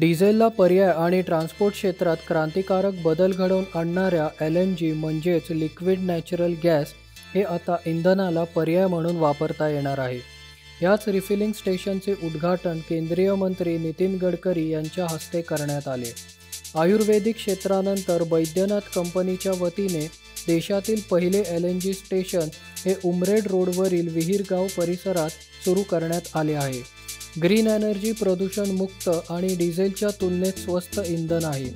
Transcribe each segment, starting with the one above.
डिझेलला पर्याय आणि ट्रान्सपोर्ट क्षेत्रात क्रांतिकारक बदल घडवून आणणाऱ्या LNG म्हणजेच लिक्विड नॅचरल गॅस हे आता इंधनाला पर्याय म्हणून वापरता येणार आहे। याच रिफिलिंग स्टेशनचे उद्घाटन केंद्रीय मंत्री नितीन गडकरी यांच्या हस्ते करण्यात आले। आयुर्वेदिक क्षेत्रानंतर बैद्यनाथ कंपनीच्या वतीने देशातील पहिले LNG स्टेशन हे उमरेड रोडवरील विहीरगाव परिसरात सुरू करण्यात आले आहे। ग्रीन एनर्जी प्रदूषण मुक्त आणि डिझेलच्या तुलनेत स्वस्त इंधन आहे,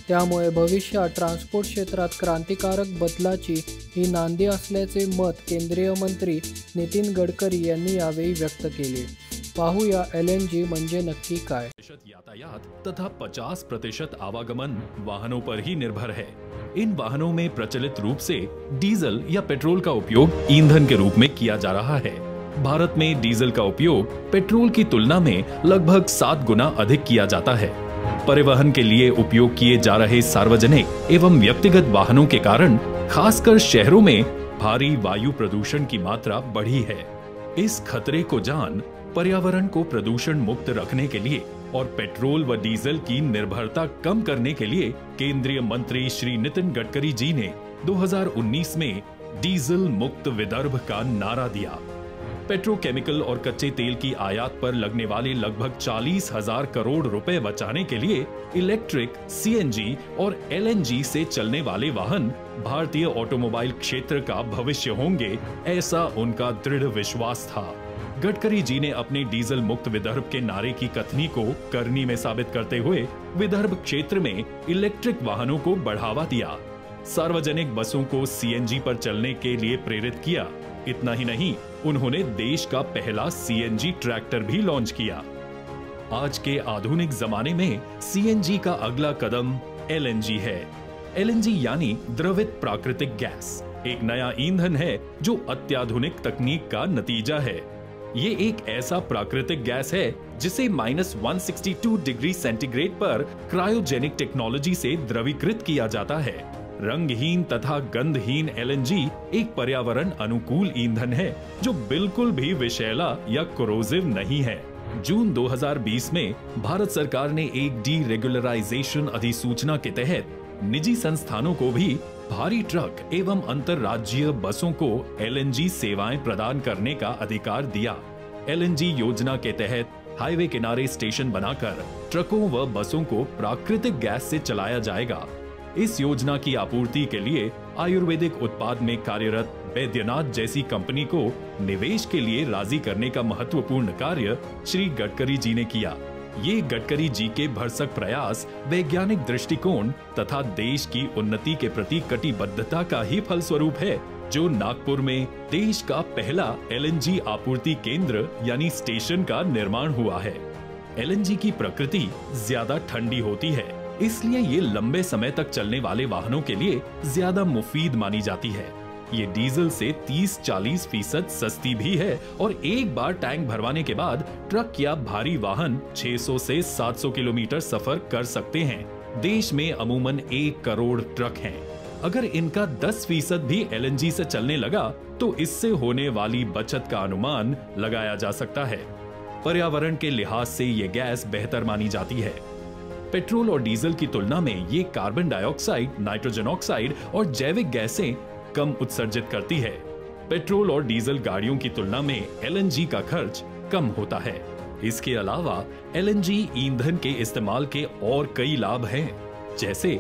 त्यामुळे भविष्यात ट्रान्सपोर्ट क्षेत्रात क्रांतिकारक बदलाची ही नांदी असल्याचे मत केंद्रीय मंत्री नितीन गडकरी यांनी यावेळी व्यक्त केले। पाहूया LNG म्हणजे नक्की काय। यातायात तथा 50% आवागमन वाहनों पर ही निर्भर है। इन वाहनों में प्रचलित रूप से डीजल या पेट्रोल का उपयोग ईंधन के रूप में किया जा रहा है। भारत में डीजल का उपयोग पेट्रोल की तुलना में लगभग 7 गुना अधिक किया जाता है। परिवहन के लिए उपयोग किए जा रहे सार्वजनिक एवं व्यक्तिगत वाहनों के कारण खासकर शहरों में भारी वायु प्रदूषण की मात्रा बढ़ी है। इस खतरे को जान पर्यावरण को प्रदूषण मुक्त रखने के लिए और पेट्रोल व डीजल की निर्भरता कम करने के लिए केंद्रीय मंत्री श्री नितिन गडकरी जी ने 2019 में डीजल मुक्त विदर्भ का नारा दिया। पेट्रोकेमिकल और कच्चे तेल की आयात पर लगने वाले लगभग 40,000 करोड़ रुपए बचाने के लिए इलेक्ट्रिक, CNG और LNG से चलने वाले वाहन भारतीय ऑटोमोबाइल क्षेत्र का भविष्य होंगे, ऐसा उनका दृढ़ विश्वास था। गडकरी जी ने अपने डीजल मुक्त विदर्भ के नारे की कथनी को करनी में साबित करते हुए विदर्भ क्षेत्र में इलेक्ट्रिक वाहनों को बढ़ावा दिया। सार्वजनिक बसों को CNG पर चलने के लिए प्रेरित किया। इतना ही नहीं, उन्होंने देश का पहला CNG ट्रैक्टर भी लॉन्च किया। आज के आधुनिक जमाने में CNG का अगला कदम LNG है। LNG यानी द्रवित प्राकृतिक गैस एक नया ईंधन है जो अत्याधुनिक तकनीक का नतीजा है। ये एक ऐसा प्राकृतिक गैस है जिसे -162 डिग्री सेंटीग्रेड पर क्रायोजेनिक टेक्नोलॉजी से द्रवीकृत किया जाता है। रंगहीन तथा गंधहीन LNG एक पर्यावरण अनुकूल ईंधन है जो बिल्कुल भी विषैला या कोरोसिव नहीं है। जून 2020 में भारत सरकार ने एक डीरेगुलराइजेशन अधिसूचना के तहत निजी संस्थानों को भी भारी ट्रक एवं अंतरराज्यीय बसों को LNG सेवाएं प्रदान करने का अधिकार दिया। LNG योजना के तहत हाईवे किनारे स्टेशन बनाकर ट्रकों व बसों को प्राकृतिक गैस से चलाया जाएगा। इस योजना की आपूर्ति के लिए आयुर्वेदिक उत्पाद में कार्यरत बैद्यनाथ जैसी कंपनी को निवेश के लिए राजी करने का महत्वपूर्ण कार्य श्री गडकरी जी ने किया। ये गडकरी जी के भरसक प्रयास, वैज्ञानिक दृष्टिकोण तथा देश की उन्नति के प्रति कटिबद्धता का ही फलस्वरूप है, जो नागपुर में देश का पहला LNG आपूर्ति केंद्र यानी स्टेशन का निर्माण हुआ है। LNG की प्रकृति ज्यादा ठंडी होती है, इसलिए ये लंबे समय तक चलने वाले वाहनों के लिए ज्यादा मुफीद मानी जाती है। ये डीजल से 30-40% सस्ती भी है और एक बार टैंक भरवाने के बाद ट्रक या भारी वाहन 600 से 700 किलोमीटर सफर कर सकते हैं। देश में अमूमन 1 करोड़ ट्रक हैं। अगर इनका 10% भी LNG से चलने लगा तो इससे होने वाली बचत का अनुमान लगाया जा सकता है। पर्यावरण के लिहाज से ये गैस बेहतर मानी जाती है। पेट्रोल और डीजल की तुलना में ये कार्बन डाइऑक्साइड, नाइट्रोजन ऑक्साइड और जैविक गैसें कम उत्सर्जित करती है। पेट्रोल और डीजल गाड़ियों की तुलना में LNG का खर्च कम होता है। इसके अलावा LNG ईंधन के इस्तेमाल के और कई लाभ हैं, जैसे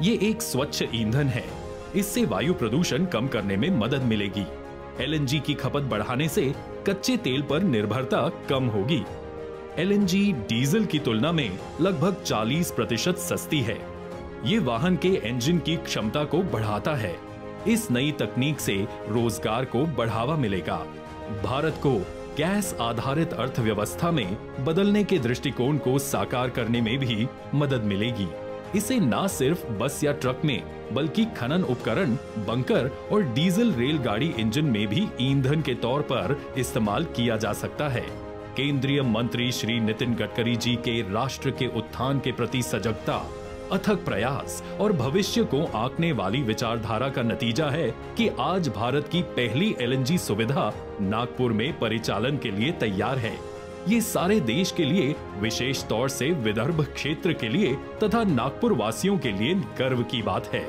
ये एक स्वच्छ ईंधन है, इससे वायु प्रदूषण कम करने में मदद मिलेगी। LNG की खपत बढ़ाने से कच्चे तेल पर निर्भरता कम होगी। LNG डीजल की तुलना में लगभग 40% सस्ती है। ये वाहन के इंजन की क्षमता को बढ़ाता है। इस नई तकनीक से रोजगार को बढ़ावा मिलेगा। भारत को गैस आधारित अर्थव्यवस्था में बदलने के दृष्टिकोण को साकार करने में भी मदद मिलेगी। इसे न सिर्फ बस या ट्रक में बल्कि खनन उपकरण, बंकर और डीजल रेलगाड़ी इंजन में भी ईंधन के तौर पर इस्तेमाल किया जा सकता है। केंद्रीय मंत्री श्री नितिन गडकरी जी के राष्ट्र के उत्थान के प्रति सजगता, अथक प्रयास और भविष्य को आंकने वाली विचारधारा का नतीजा है कि आज भारत की पहली LNG सुविधा नागपुर में परिचालन के लिए तैयार है। ये सारे देश के लिए, विशेष तौर से विदर्भ क्षेत्र के लिए तथा नागपुर वासियों के लिए गर्व की बात है।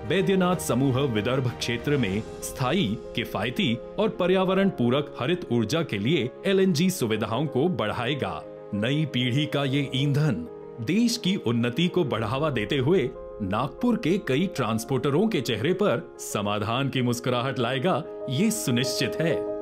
बैद्यनाथ समूह विदर्भ क्षेत्र में स्थायी, किफायती और पर्यावरण पूरक हरित ऊर्जा के लिए LNG सुविधाओं को बढ़ाएगा। नई पीढ़ी का ये ईंधन देश की उन्नति को बढ़ावा देते हुए नागपुर के कई ट्रांसपोर्टरों के चेहरे पर समाधान की मुस्कुराहट लाएगा, ये सुनिश्चित है।